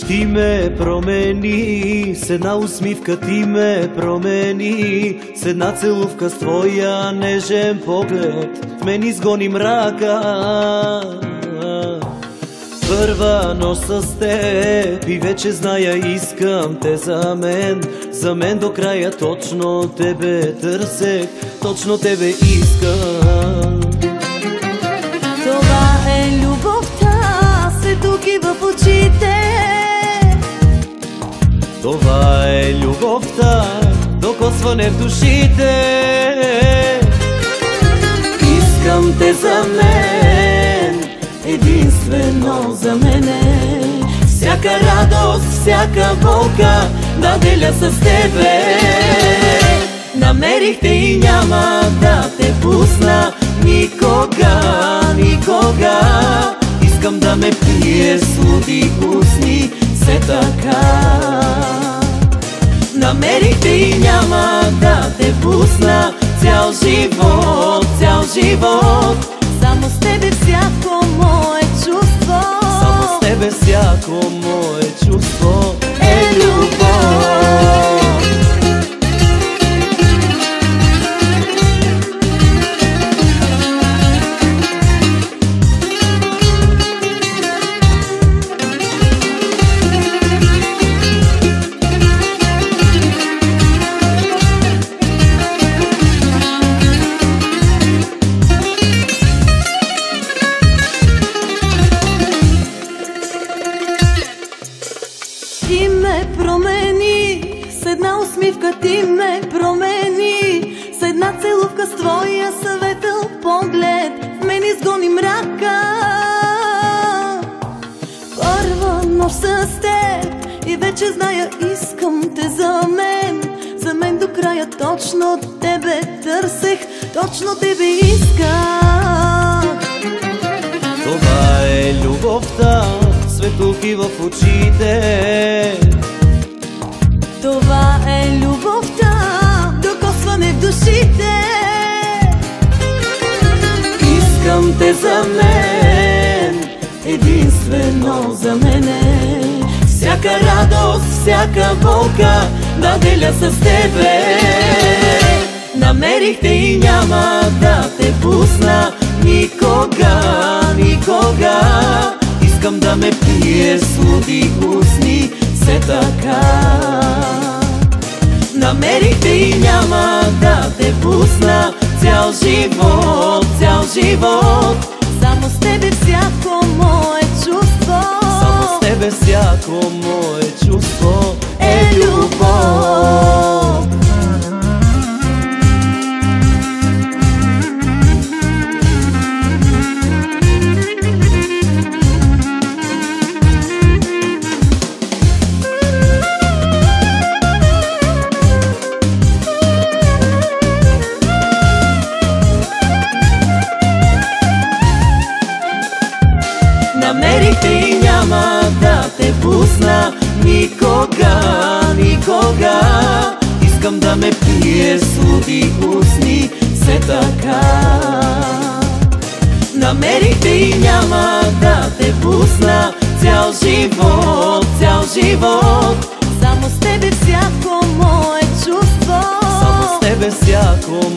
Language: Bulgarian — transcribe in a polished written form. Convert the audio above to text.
Ти ме промени, с една усмивка ти ме промени, с една целувка с твоя нежен поглед в мен изгони мрака. Първа нощ с теб и вече зная, искам те за мен до края. Точно тебе търсех, точно тебе искам. Това е любовта, светлки в очите. Това е любовта, докосване в душите. Искам те за мен, единствено за мене. Всяка радост, всяка болка да деля с тебе. Намерих те и няма да те пусна никога, никога. Искам да ме пиеш с луди устни, все така. Намерих те и няма да те пусна цял живот, цял живот. Само с тебе всяко мое чувство, само с тебе всяко мое чувство е любов. Ти ме промени, с една усмивка ти ме промени, с една целувка с твоя светъл поглед в мен изгони мрака. Първа нощ с теб и вече зная, искам те за мен до края. Точно тебе търсех, точно тебе исках. Това е любовта, светлки в очите. Това е любовта, докосване в душите. Искам те за мен, единствено за мене. Всяка радост, всяка болка да деля с тебе. Намерих те и няма да те пусна никога, никога. Искам да ме пиеш с луди устни, все така. Намерих те и няма да те пусна цял живот, цял живот. Само с тебе всяко мое чувство, само с тебе всяко мое чувство е любов. Намерих те и няма да те пусна никога, никога. Искам да ме пиеш с луди устни, все така. Намерих те и няма да те пусна цял живот, цял живот. Само с тебе всяко мое чувство, само с тебе всяко